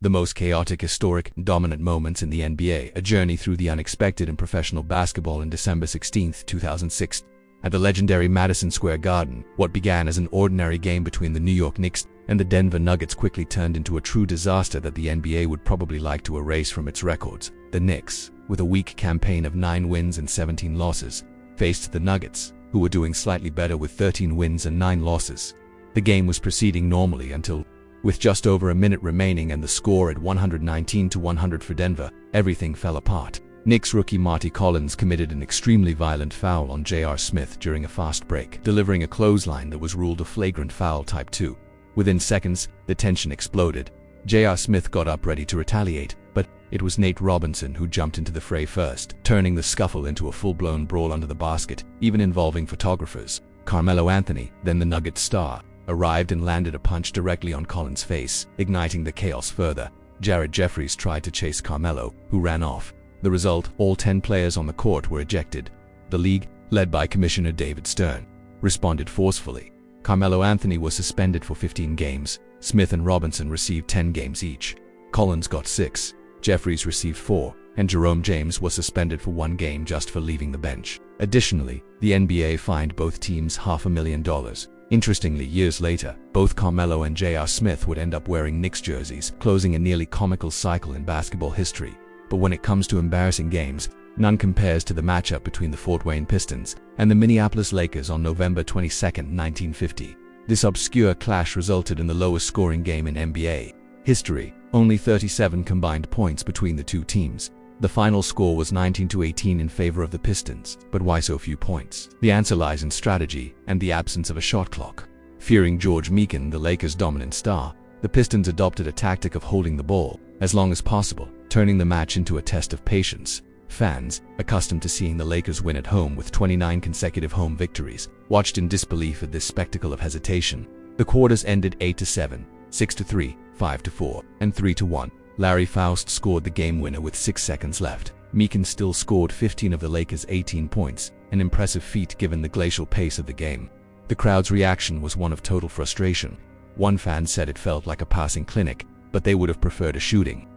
The most chaotic, historic, dominant moments in the NBA, a journey through the unexpected in professional basketball. On December 16, 2006, at the legendary Madison Square Garden, what began as an ordinary game between the New York Knicks and the Denver Nuggets quickly turned into a true disaster that the NBA would probably like to erase from its records. The Knicks, with a weak campaign of 9 wins and 17 losses, faced the Nuggets, who were doing slightly better with 13 wins and 9 losses. The game was proceeding normally until, with just over a minute remaining and the score at 119-100 for Denver, everything fell apart. Knicks rookie Marty Collins committed an extremely violent foul on J.R. Smith during a fast break, delivering a clothesline that was ruled a flagrant foul type 2. Within seconds, the tension exploded. J.R. Smith got up ready to retaliate, but it was Nate Robinson who jumped into the fray first, turning the scuffle into a full-blown brawl under the basket, even involving photographers. Carmelo Anthony, then the Nuggets star, arrived and landed a punch directly on Collins' face, igniting the chaos further. Jared Jeffries tried to chase Carmelo, who ran off. The result, all 10 players on the court were ejected. The league, led by Commissioner David Stern, responded forcefully. Carmelo Anthony was suspended for 15 games. Smith and Robinson received 10 games each. Collins got 6, Jeffries received 4, and Jerome James was suspended for 1 game just for leaving the bench. Additionally, the NBA fined both teams $500,000. Interestingly, years later, both Carmelo and J.R. Smith would end up wearing Knicks jerseys, closing a nearly comical cycle in basketball history. But when it comes to embarrassing games, none compares to the matchup between the Fort Wayne Pistons and the Minneapolis Lakers on November 22, 1950. This obscure clash resulted in the lowest scoring game in NBA history, only 37 combined points between the two teams. The final score was 19-18 in favor of the Pistons. But why so few points? The answer lies in strategy and the absence of a shot clock. Fearing George Mikan, the Lakers' dominant star, the Pistons adopted a tactic of holding the ball as long as possible, turning the match into a test of patience. Fans, accustomed to seeing the Lakers win at home with 29 consecutive home victories, watched in disbelief at this spectacle of hesitation. The quarters ended 8-7, 6-3, 5-4, and 3-1. Larry Faust scored the game winner with 6 seconds left. Mikan still scored 15 of the Lakers' 18 points, an impressive feat given the glacial pace of the game. The crowd's reaction was one of total frustration. One fan said it felt like a passing clinic, but they would have preferred a shooting.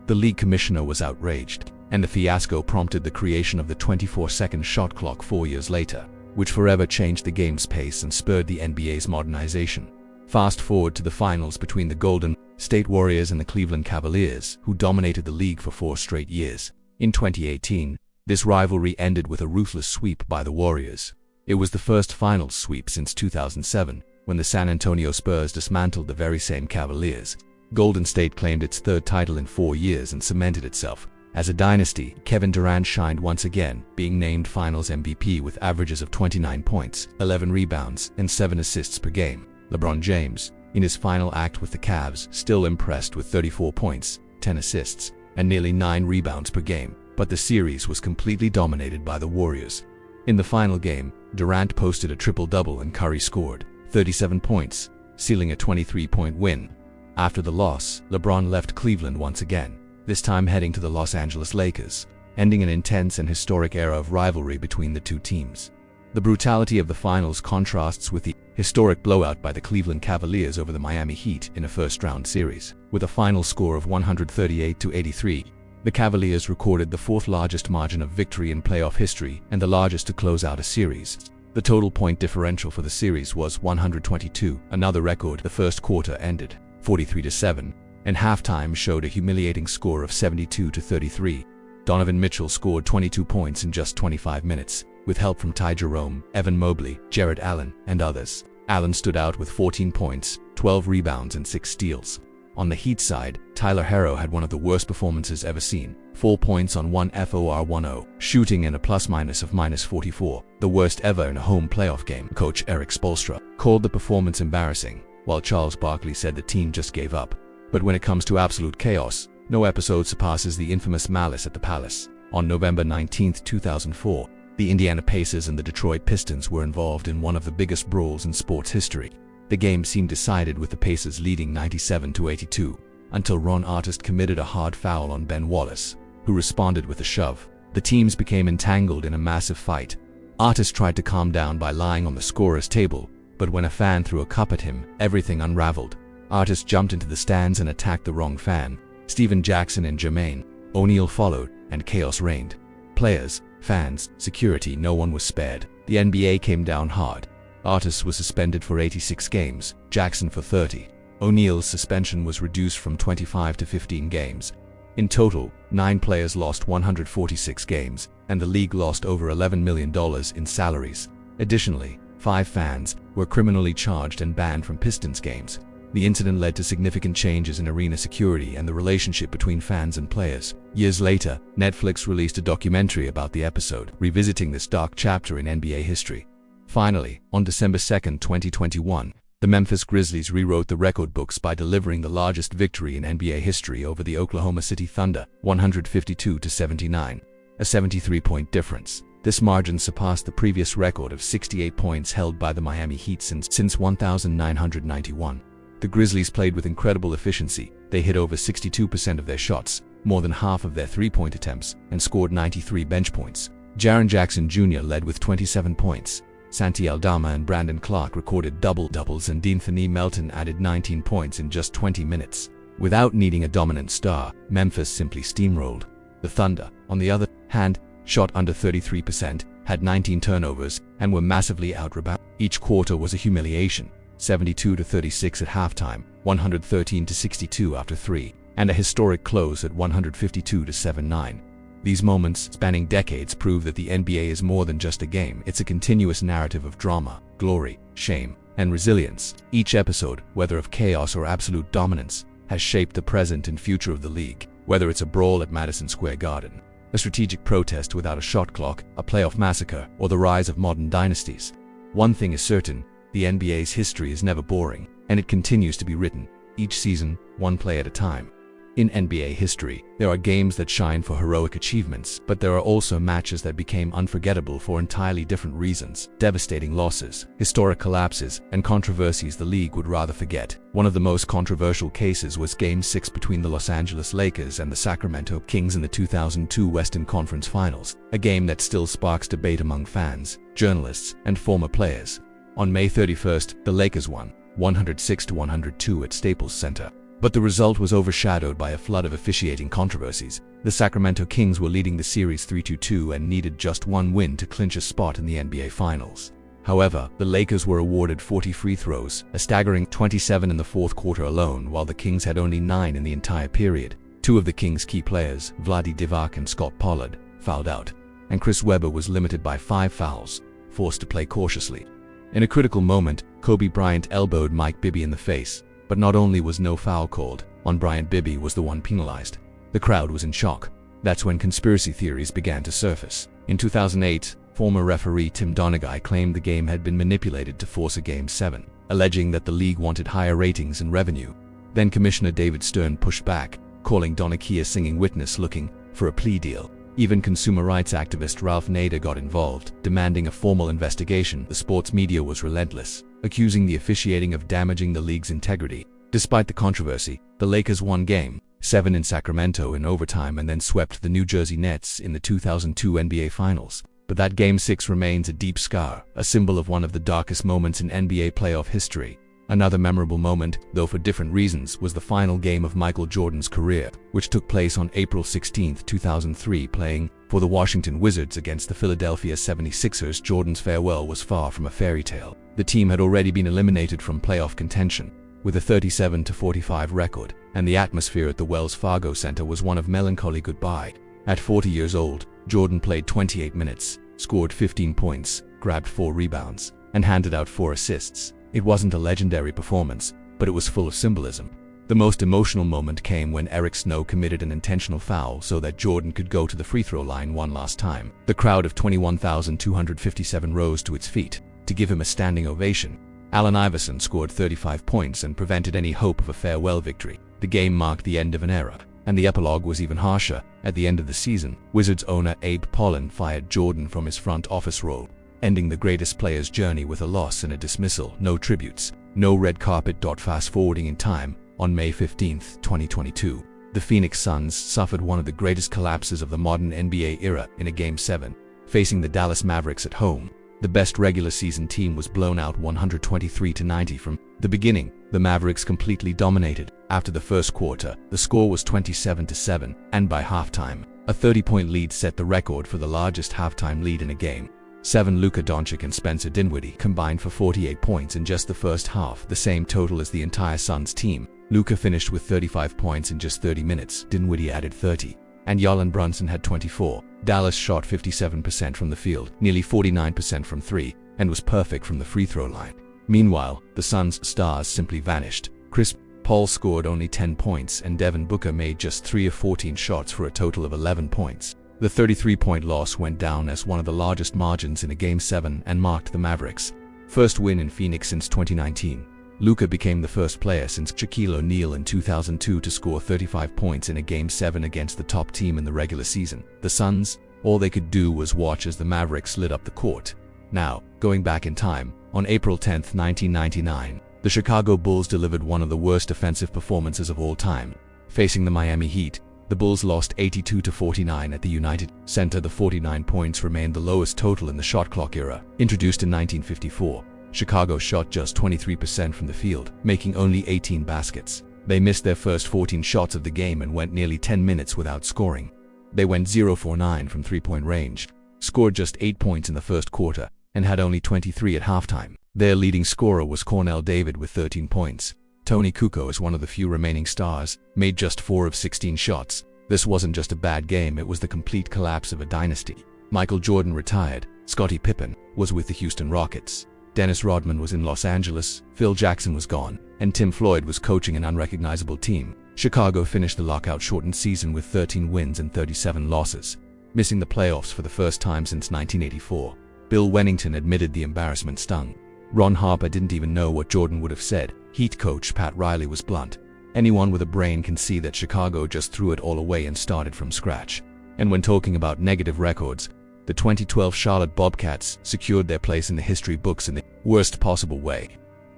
The league commissioner was outraged, and the fiasco prompted the creation of the 24-second shot clock 4 years later, which forever changed the game's pace and spurred the NBA's modernization. Fast forward to the finals between the Golden State Warriors and the Cleveland Cavaliers, who dominated the league for 4 straight years. In 2018, this rivalry ended with a ruthless sweep by the Warriors. It was the first finals sweep since 2007, when the San Antonio Spurs dismantled the very same Cavaliers. Golden State claimed its 3rd title in 4 years and cemented itself as a dynasty. Kevin Durant shined once again, being named Finals MVP with averages of 29 points, 11 rebounds, and 7 assists per game. LeBron James, in his final act with the Cavs, still impressed with 34 points, 10 assists, and nearly 9 rebounds per game, but the series was completely dominated by the Warriors. In the final game, Durant posted a triple-double and Curry scored 37 points, sealing a 23-point win. After the loss, LeBron left Cleveland once again, this time heading to the Los Angeles Lakers, ending an intense and historic era of rivalry between the two teams. The brutality of the finals contrasts with the historic blowout by the Cleveland Cavaliers over the Miami Heat in a first-round series. With a final score of 138-83, the Cavaliers recorded the 4th largest margin of victory in playoff history and the largest to close out a series. The total point differential for the series was 122, another record. The first quarter ended 43-7, and halftime showed a humiliating score of 72-33. Donovan Mitchell scored 22 points in just 25 minutes, with help from Ty Jerome, Evan Mobley, Jared Allen, and others. Allen stood out with 14 points, 12 rebounds, and 6 steals. On the Heat side, Tyler Herro had one of the worst performances ever seen, 4 points on 1 FOR10, shooting and a plus-minus of -44, the worst ever in a home playoff game. Coach Eric Spoelstra called the performance embarrassing, while Charles Barkley said the team just gave up. But when it comes to absolute chaos, no episode surpasses the infamous Malice at the Palace. On November 19, 2004, the Indiana Pacers and the Detroit Pistons were involved in one of the biggest brawls in sports history. The game seemed decided with the Pacers leading 97-82, until Ron Artest committed a hard foul on Ben Wallace, who responded with a shove. The teams became entangled in a massive fight. Artest tried to calm down by lying on the scorer's table, but when a fan threw a cup at him, everything unraveled. Artis jumped into the stands and attacked the wrong fan. Steven Jackson and Jermaine O'Neal followed, and chaos reigned. Players, fans, security, no one was spared. The NBA came down hard. Artis was suspended for 86 games, Jackson for 30. O'Neal's suspension was reduced from 25 to 15 games. In total, 9 players lost 146 games, and the league lost over $11 million in salaries. Additionally, 5 fans were criminally charged and banned from Pistons games. The incident led to significant changes in arena security and the relationship between fans and players. Years later, Netflix released a documentary about the episode, revisiting this dark chapter in NBA history. Finally, on December 2, 2021, the Memphis Grizzlies rewrote the record books by delivering the largest victory in NBA history over the Oklahoma City Thunder, 152-79, a 73-point difference. This margin surpassed the previous record of 68 points held by the Miami Heat since 1991. The Grizzlies played with incredible efficiency. They hit over 62% of their shots, more than half of their three-point attempts, and scored 93 bench points. Jaren Jackson Jr. led with 27 points. Santi Aldama and Brandon Clark recorded double-doubles, and De'Anthony Melton added 19 points in just 20 minutes. Without needing a dominant star, Memphis simply steamrolled. The Thunder, on the other hand, shot under 33%, had 19 turnovers, and were massively out-rebounded. Each quarter was a humiliation. 72-36 at halftime, 113-62 after 3, and a historic close at 152-79. These moments, spanning decades, prove that the NBA is more than just a game. It's a continuous narrative of drama, glory, shame, and resilience. Each episode, whether of chaos or absolute dominance, has shaped the present and future of the league. Whether it's a brawl at Madison Square Garden, a strategic protest without a shot clock, a playoff massacre, or the rise of modern dynasties, one thing is certain: the NBA's history is never boring, and it continues to be written, each season, one play at a time. In NBA history, there are games that shine for heroic achievements, but there are also matches that became unforgettable for entirely different reasons: devastating losses, historic collapses, and controversies the league would rather forget. One of the most controversial cases was Game 6 between the Los Angeles Lakers and the Sacramento Kings in the 2002 Western Conference Finals, a game that still sparks debate among fans, journalists, and former players. On May 31st, the Lakers won, 106-102 at Staples Center. But the result was overshadowed by a flood of officiating controversies. The Sacramento Kings were leading the series 3-2 and needed just one win to clinch a spot in the NBA Finals. However, the Lakers were awarded 40 free throws, a staggering 27 in the fourth quarter alone, while the Kings had only 9 in the entire period. 2 of the Kings' key players, Vlade Divac and Scott Pollard, fouled out, and Chris Webber was limited by 5 fouls, forced to play cautiously. In a critical moment, Kobe Bryant elbowed Mike Bibby in the face, but not only was no foul called on Bryant, Bibby was the one penalized. The crowd was in shock. That's when conspiracy theories began to surface. In 2008, former referee Tim Donaghy claimed the game had been manipulated to force a Game 7, alleging that the league wanted higher ratings and revenue. Then Commissioner David Stern pushed back, calling Donaghy a singing witness looking for a plea deal. Even consumer rights activist Ralph Nader got involved, demanding a formal investigation. The sports media was relentless, accusing the officiating of damaging the league's integrity. Despite the controversy, the Lakers won Game 7 in Sacramento in overtime and then swept the New Jersey Nets in the 2002 NBA Finals. But that Game 6 remains a deep scar, a symbol of one of the darkest moments in NBA playoff history. Another memorable moment, though for different reasons, was the final game of Michael Jordan's career, which took place on April 16, 2003, playing for the Washington Wizards against the Philadelphia 76ers. Jordan's farewell was far from a fairy tale. The team had already been eliminated from playoff contention, with a 37-45 record, and the atmosphere at the Wells Fargo Center was one of melancholy goodbye. At 40 years old, Jordan played 28 minutes, scored 15 points, grabbed 4 rebounds, and handed out 4 assists. It wasn't a legendary performance, but it was full of symbolism. The most emotional moment came when Eric Snow committed an intentional foul so that Jordan could go to the free throw line one last time. The crowd of 21,257 rose to its feet to give him a standing ovation. Allen Iverson scored 35 points and prevented any hope of a farewell victory. The game marked the end of an era, and the epilogue was even harsher. At the end of the season, Wizards owner Abe Pollin fired Jordan from his front office role, ending the greatest player's journey with a loss and a dismissal. No tributes, no red carpet. Fast forwarding in time, on May 15, 2022, the Phoenix Suns suffered one of the greatest collapses of the modern NBA era in a Game 7, facing the Dallas Mavericks at home. The best regular season team was blown out 123-90 from the beginning. The Mavericks completely dominated. After the first quarter, the score was 27-7, and by halftime, a 30-point lead set the record for the largest halftime lead in a game. Luka Doncic and Spencer Dinwiddie combined for 48 points in just the first half, the same total as the entire Suns team. Luka finished with 35 points in just 30 minutes, Dinwiddie added 30, and Jalen Brunson had 24. Dallas shot 57% from the field, nearly 49% from three, and was perfect from the free throw line. Meanwhile, the Suns' stars simply vanished. Chris Paul scored only 10 points, and Devin Booker made just 3 of 14 shots for a total of 11 points. The 33-point loss went down as one of the largest margins in a Game 7 and marked the Mavericks' first win in Phoenix since 2019. Luka became the first player since Shaquille O'Neal in 2002 to score 35 points in a Game 7 against the top team in the regular season. The Suns, all they could do was watch as the Mavericks lit up the court. Now, going back in time, on April 10, 1999, the Chicago Bulls delivered one of the worst offensive performances of all time. Facing the Miami Heat, the Bulls lost 82-49 at the United Center. The 49 points remained the lowest total in the shot clock era. Introduced in 1954, Chicago shot just 23% from the field, making only 18 baskets. They missed their first 14 shots of the game and went nearly 10 minutes without scoring. They went 0-for-9 from three-point range, scored just 8 points in the first quarter, and had only 23 at halftime. Their leading scorer was Cornell David with 13 points. Tony Kukoc, as one of the few remaining stars, made just 4 of 16 shots. This wasn't just a bad game, it was the complete collapse of a dynasty. Michael Jordan retired, Scottie Pippen was with the Houston Rockets, Dennis Rodman was in Los Angeles, Phil Jackson was gone, and Tim Floyd was coaching an unrecognizable team. Chicago finished the lockout-shortened season with 13 wins and 37 losses, missing the playoffs for the first time since 1984. Bill Wennington admitted the embarrassment stung. Ron Harper didn't even know what Jordan would have said. Heat coach Pat Riley was blunt. Anyone with a brain can see that Chicago just threw it all away and started from scratch. And when talking about negative records, the 2012 Charlotte Bobcats secured their place in the history books in the worst possible way.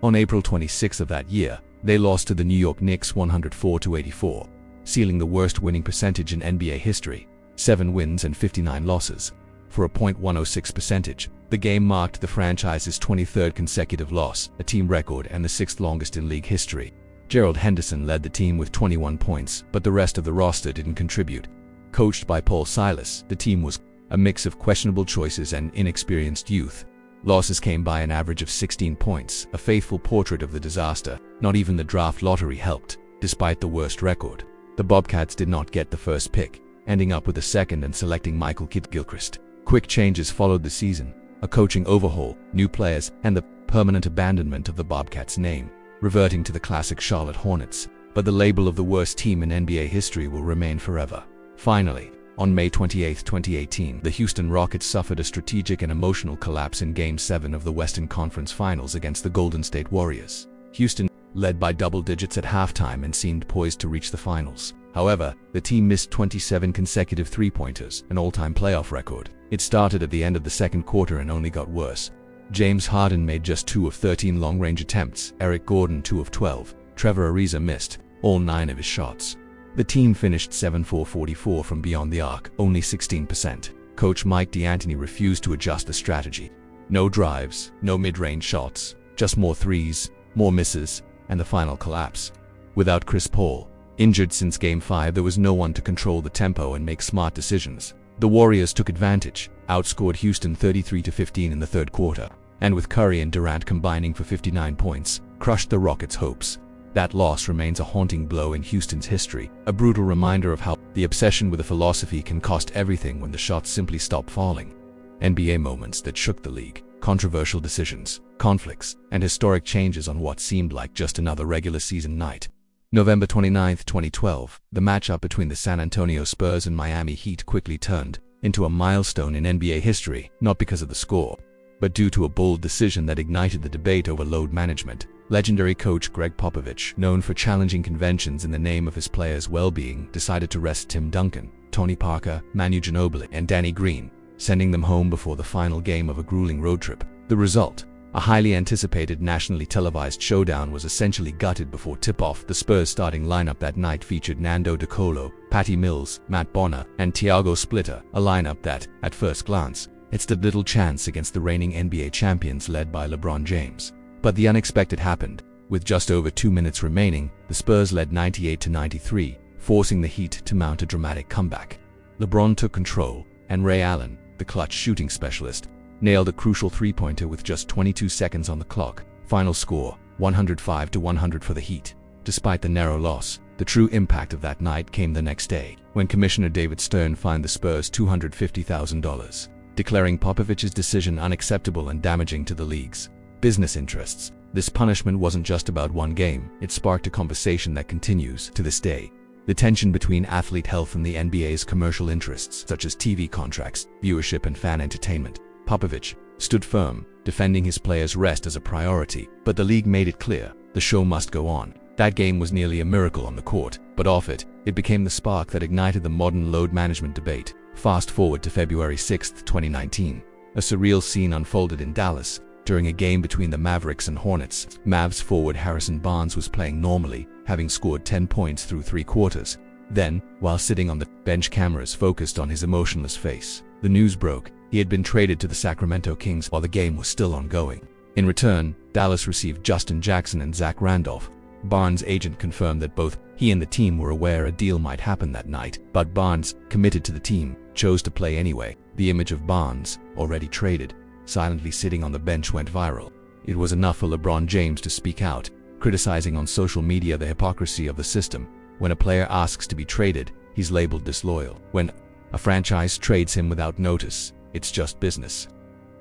On April 26 of that year, they lost to the New York Knicks 104-84, sealing the worst winning percentage in NBA history, 7 wins and 59 losses. For a .106 percentage, the game marked the franchise's 23rd consecutive loss, a team record and the 6th longest in league history. Gerald Henderson led the team with 21 points, but the rest of the roster didn't contribute. Coached by Paul Silas, the team was a mix of questionable choices and inexperienced youth. Losses came by an average of 16 points, a faithful portrait of the disaster. Not even the draft lottery helped. Despite the worst record, the Bobcats did not get the first pick, ending up with the second and selecting Michael Kidd-Gilchrist. Quick changes followed the season, a coaching overhaul, new players, and the permanent abandonment of the Bobcats name, reverting to the classic Charlotte Hornets. But the label of the worst team in NBA history will remain forever. Finally, on May 28, 2018, the Houston Rockets suffered a strategic and emotional collapse in Game 7 of the Western Conference Finals against the Golden State Warriors. Houston led by double digits at halftime and seemed poised to reach the finals. However, the team missed 27 consecutive three-pointers, an all-time playoff record. It started at the end of the second quarter and only got worse. James Harden made just 2 of 13 long-range attempts, Eric Gordon 2 of 12, Trevor Ariza missed all 9 of his shots. The team finished 7-for-44 from beyond the arc, only 16%. Coach Mike D'Antoni refused to adjust the strategy. No drives, no mid-range shots, just more threes, more misses, and the final collapse. Without Chris Paul, injured since Game 5, there was no one to control the tempo and make smart decisions. The Warriors took advantage, outscored Houston 33-15 in the third quarter, and with Curry and Durant combining for 59 points, crushed the Rockets' hopes. That loss remains a haunting blow in Houston's history, a brutal reminder of how the obsession with a philosophy can cost everything when the shots simply stop falling. NBA moments that shook the league, controversial decisions, conflicts, and historic changes on what seemed like just another regular season night. November 29, 2012, the matchup between the San Antonio Spurs and Miami Heat quickly turned into a milestone in NBA history, not because of the score, but due to a bold decision that ignited the debate over load management. Legendary coach Greg Popovich, known for challenging conventions in the name of his players' well-being, decided to rest Tim Duncan, Tony Parker, Manu Ginobili, and Danny Green, sending them home before the final game of a grueling road trip. The result, a highly anticipated nationally televised showdown, was essentially gutted before tip-off. The Spurs' starting lineup that night featured Nando De Colo, Patty Mills, Matt Bonner, and Thiago Splitter, a lineup that, at first glance, It stood little chance against the reigning NBA champions led by LeBron James. But the unexpected happened. With just over 2 minutes remaining, the Spurs led 98-93, forcing the Heat to mount a dramatic comeback. LeBron took control, and Ray Allen, the clutch shooting specialist, nailed a crucial three-pointer with just 22 seconds on the clock. Final score, 105-100 for the Heat. Despite the narrow loss, the true impact of that night came the next day, when Commissioner David Stern fined the Spurs $250,000, declaring Popovich's decision unacceptable and damaging to the league's business interests. This punishment wasn't just about one game, it sparked a conversation that continues to this day. The tension between athlete health and the NBA's commercial interests, such as TV contracts, viewership, and fan entertainment. Popovich stood firm, defending his players' rest as a priority, but the league made it clear the show must go on. That game was nearly a miracle on the court, but off it, it became the spark that ignited the modern load management debate. Fast forward to February 6, 2019. A surreal scene unfolded in Dallas. During a game between the Mavericks and Hornets, Mavs forward Harrison Barnes was playing normally, having scored 10 points through 3 quarters. Then, while sitting on the bench, cameras focused on his emotionless face. The news broke. He had been traded to the Sacramento Kings while the game was still ongoing. In return, Dallas received Justin Jackson and Zach Randolph. Barnes' agent confirmed that both he and the team were aware a deal might happen that night, but Barnes, committed to the team, chose to play anyway. The image of Barnes, already traded, silently sitting on the bench went viral. It was enough for LeBron James to speak out, criticizing on social media the hypocrisy of the system. When a player asks to be traded, he's labeled disloyal. When a franchise trades him without notice, it's just business.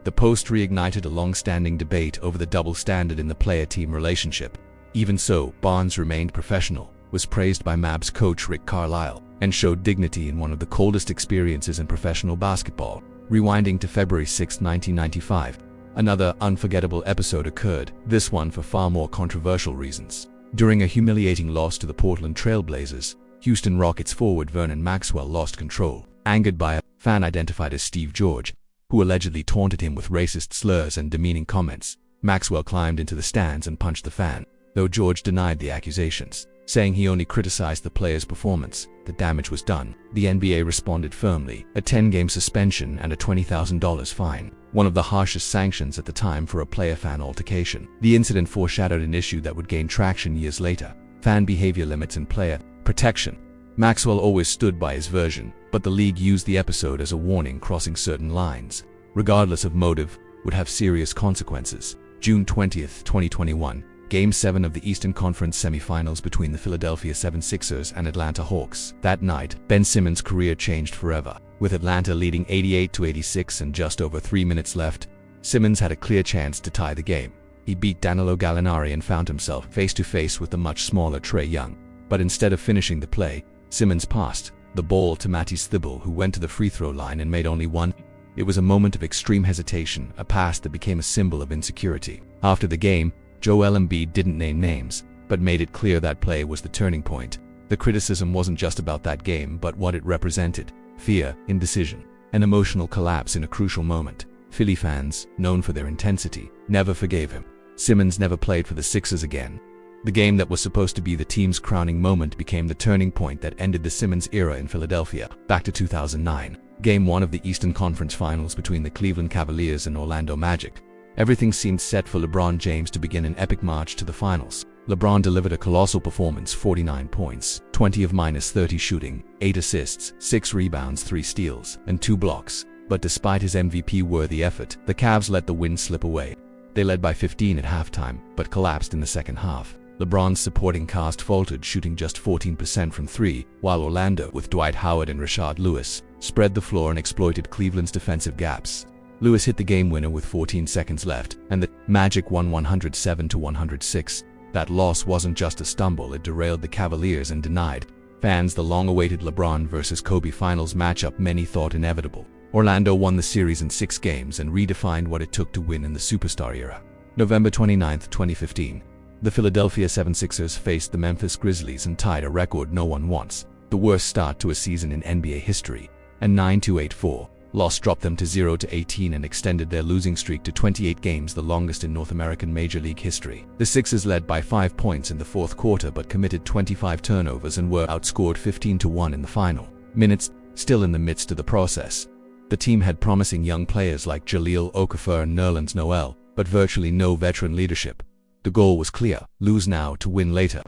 The post reignited a long-standing debate over the double standard in the player-team relationship. Even so, Barnes remained professional, was praised by Mavs coach Rick Carlisle, and showed dignity in one of the coldest experiences in professional basketball. Rewinding to February 6, 1995, another unforgettable episode occurred, this one for far more controversial reasons. During a humiliating loss to the Portland Trail Blazers, Houston Rockets forward Vernon Maxwell lost control. Angered by a fan identified as Steve George, who allegedly taunted him with racist slurs and demeaning comments, Maxwell climbed into the stands and punched the fan, though George denied the accusations, saying he only criticized the player's performance. The damage was done. The NBA responded firmly, a 10-game suspension and a $20,000 fine, one of the harshest sanctions at the time for a player-fan altercation. The incident foreshadowed an issue that would gain traction years later: fan behavior limits and player protection. Maxwell always stood by his version, but the league used the episode as a warning. Crossing certain lines, regardless of motive, would have serious consequences. June 20, 2021. Game 7 of the Eastern Conference semifinals between the Philadelphia 76ers and Atlanta Hawks. That night, Ben Simmons' career changed forever. With Atlanta leading 88-86 and just over 3 minutes left, Simmons had a clear chance to tie the game. He beat Danilo Gallinari and found himself face-to-face with the much smaller Trae Young. But instead of finishing the play, Simmons passed the ball to Matisse Thybulle, who went to the free throw line and made only one. It was a moment of extreme hesitation, a pass that became a symbol of insecurity. After the game, Joel Embiid didn't name names, but made it clear that play was the turning point. The criticism wasn't just about that game, but what it represented: fear, indecision, an emotional collapse in a crucial moment. Philly fans, known for their intensity, never forgave him. Simmons never played for the Sixers again. The game that was supposed to be the team's crowning moment became the turning point that ended the Simmons era in Philadelphia. Back to 2009. Game 1 of the Eastern Conference Finals between the Cleveland Cavaliers and Orlando Magic. Everything seemed set for LeBron James to begin an epic march to the finals. LeBron delivered a colossal performance: 49 points, 20 of -30 shooting, 8 assists, 6 rebounds, 3 steals, and 2 blocks. But despite his MVP-worthy effort, the Cavs let the win slip away. They led by 15 at halftime, but collapsed in the second half. LeBron's supporting cast faltered, shooting just 14% from 3, while Orlando, with Dwight Howard and Rashard Lewis, spread the floor and exploited Cleveland's defensive gaps. Lewis hit the game winner with 14 seconds left, and the Magic won 107-106. That loss wasn't just a stumble, it derailed the Cavaliers and denied fans the long-awaited LeBron versus Kobe finals matchup many thought inevitable. Orlando won the series in 6 games and redefined what it took to win in the superstar era. November 29, 2015. The Philadelphia 76ers faced the Memphis Grizzlies and tied a record no one wants, the worst start to a season in NBA history. A 9-8-4 loss dropped them to 0-18 and extended their losing streak to 28 games, the longest in North American Major League history. The Sixers led by 5 points in the fourth quarter but committed 25 turnovers and were outscored 15-1 in the final minutes. Still in the midst of the process, The team had promising young players like Jaleel Okafor and Nerlens Noel, but virtually no veteran leadership. The goal was clear: lose now to win later.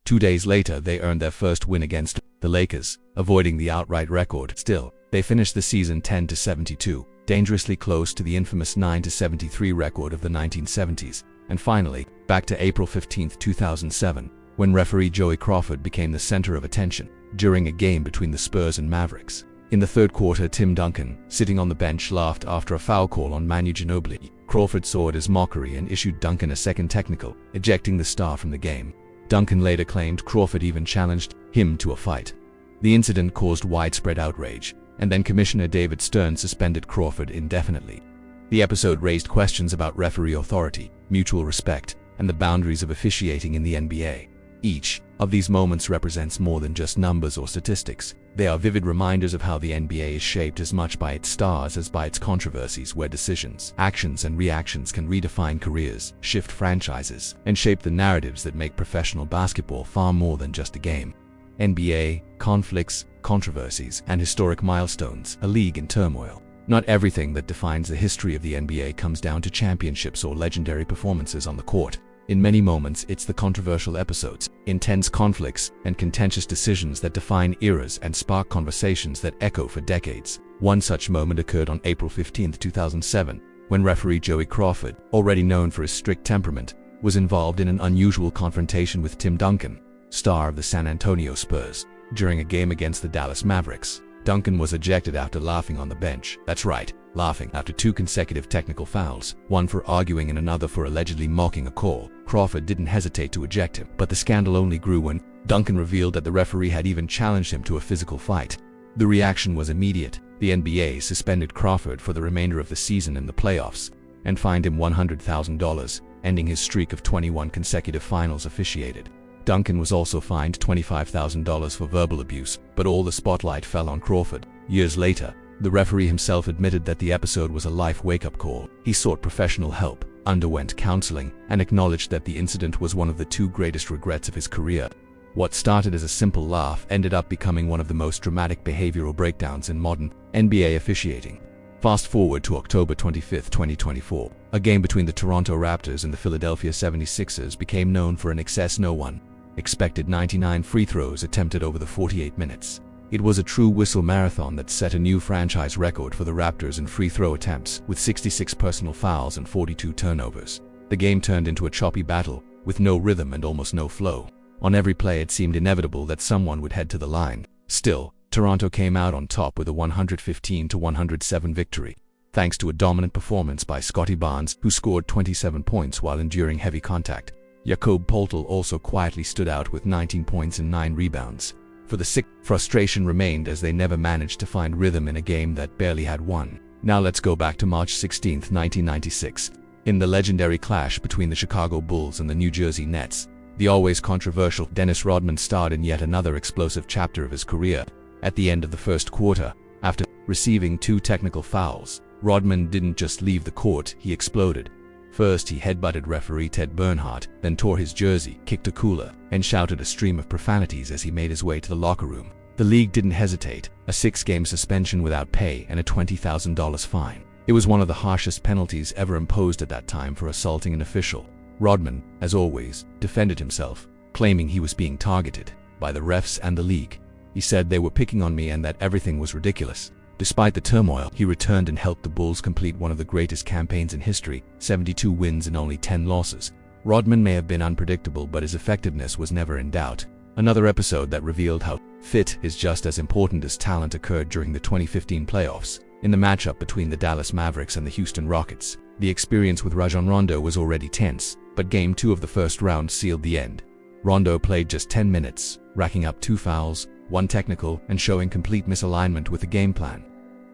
2 days later, they earned their first win against the Lakers, avoiding the outright record. Still, they finished the season 10-72, dangerously close to the infamous 9-73 record of the 1970s. And finally, back to April 15, 2007, when referee Joey Crawford became the center of attention during a game between the Spurs and Mavericks. In the third quarter, Tim Duncan, sitting on the bench, laughed after a foul call on Manu Ginobili. Crawford saw it as mockery and issued Duncan a second technical, ejecting the star from the game. Duncan later claimed Crawford even challenged him to a fight. The incident caused widespread outrage, and then Commissioner David Stern suspended Crawford indefinitely. The episode raised questions about referee authority, mutual respect, and the boundaries of officiating in the NBA. Each of these moments represents more than just numbers or statistics. They are vivid reminders of how the NBA is shaped as much by its stars as by its controversies, where decisions, actions, and reactions can redefine careers, shift franchises, and shape the narratives that make professional basketball far more than just a game. NBA, conflicts, controversies, and historic milestones, a league in turmoil. Not everything that defines the history of the NBA comes down to championships or legendary performances on the court. In many moments, it's the controversial episodes, intense conflicts, and contentious decisions that define eras and spark conversations that echo for decades. One such moment occurred on April 15, 2007, when referee Joey Crawford, already known for his strict temperament, was involved in an unusual confrontation with Tim Duncan, star of the San Antonio Spurs. During a game against the Dallas Mavericks, Duncan was ejected after laughing on the bench. That's right, laughing after 2 consecutive technical fouls, one for arguing and another for allegedly mocking a call. Crawford didn't hesitate to eject him, but the scandal only grew when Duncan revealed that the referee had even challenged him to a physical fight. The reaction was immediate. The NBA suspended Crawford for the remainder of the season and the playoffs, and fined him $100,000, ending his streak of 21 consecutive finals officiated. Duncan was also fined $25,000 for verbal abuse, but all the spotlight fell on Crawford. Years later, the referee himself admitted that the episode was a life wake-up call. He sought professional help, underwent counseling, and acknowledged that the incident was one of the 2 greatest regrets of his career. What started as a simple laugh ended up becoming one of the most dramatic behavioral breakdowns in modern NBA officiating. Fast forward to October 25, 2024. A game between the Toronto Raptors and the Philadelphia 76ers became known for an excess no one expected 99 free throws attempted over the 48 minutes. It was a true whistle marathon that set a new franchise record for the Raptors in free throw attempts, with 66 personal fouls and 42 turnovers. The game turned into a choppy battle, with no rhythm and almost no flow. On every play, it seemed inevitable that someone would head to the line. Still, Toronto came out on top with a 115-107 victory, thanks to a dominant performance by Scottie Barnes, who scored 27 points while enduring heavy contact. Jakob Poeltl also quietly stood out with 19 points and 9 rebounds. For the Sixers, frustration remained as they never managed to find rhythm in a game that barely had won. Now let's go back to March 16, 1996. In the legendary clash between the Chicago Bulls and the New Jersey Nets, the always controversial Dennis Rodman starred in yet another explosive chapter of his career. At the end of the first quarter, after receiving 2 technical fouls, Rodman didn't just leave the court, he exploded. First, he headbutted referee Ted Bernhardt, then tore his jersey, kicked a cooler, and shouted a stream of profanities as he made his way to the locker room. The league didn't hesitate: a 6-game suspension without pay and a $20,000 fine. It was one of the harshest penalties ever imposed at that time for assaulting an official. Rodman, as always, defended himself, claiming he was being targeted by the refs and the league. He said they were picking on me and that everything was ridiculous. Despite the turmoil, he returned and helped the Bulls complete one of the greatest campaigns in history: 72 wins and only 10 losses. Rodman may have been unpredictable, but his effectiveness was never in doubt. Another episode that revealed how fit is just as important as talent occurred during the 2015 playoffs. In the matchup between the Dallas Mavericks and the Houston Rockets, the experience with Rajon Rondo was already tense, but Game 2 of the first round sealed the end. Rondo played just 10 minutes, racking up 2 fouls, 1 technical, and showing complete misalignment with the game plan.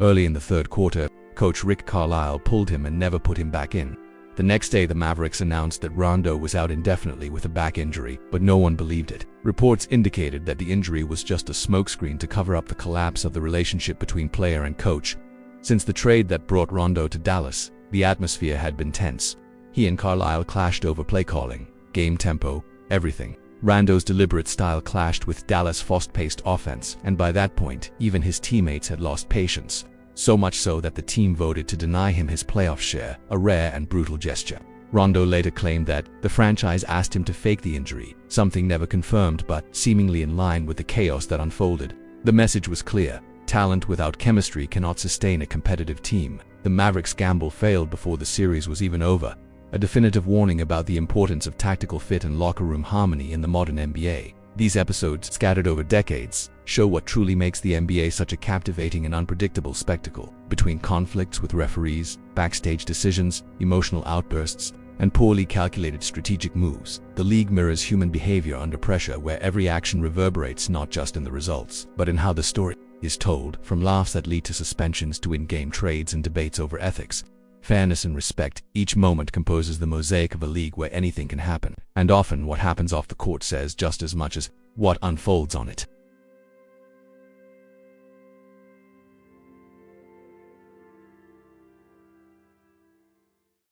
Early in the third quarter, coach Rick Carlisle pulled him and never put him back in. The next day, the Mavericks announced that Rondo was out indefinitely with a back injury, but no one believed it. Reports indicated that the injury was just a smokescreen to cover up the collapse of the relationship between player and coach. Since the trade that brought Rondo to Dallas, the atmosphere had been tense. He and Carlisle clashed over play calling, game tempo, everything. Rondo's deliberate style clashed with Dallas' fast-paced offense, and by that point, even his teammates had lost patience. so much so that the team voted to deny him his playoff share, a rare and brutal gesture. Rondo later claimed that the franchise asked him to fake the injury, something never confirmed but seemingly in line with the chaos that unfolded. The message was clear: talent without chemistry cannot sustain a competitive team. The Mavericks' gamble failed before the series was even over, a definitive warning about the importance of tactical fit and locker room harmony in the modern NBA. These episodes, scattered over decades, show what truly makes the NBA such a captivating and unpredictable spectacle. Between conflicts with referees, backstage decisions, emotional outbursts, and poorly calculated strategic moves, the league mirrors human behavior under pressure, where every action reverberates not just in the results, but in how the story is told, from laughs that lead to suspensions to in-game trades and debates over ethics, fairness and respect. Each moment composes the mosaic of a league where anything can happen, and often what happens off the court says just as much as what unfolds on it.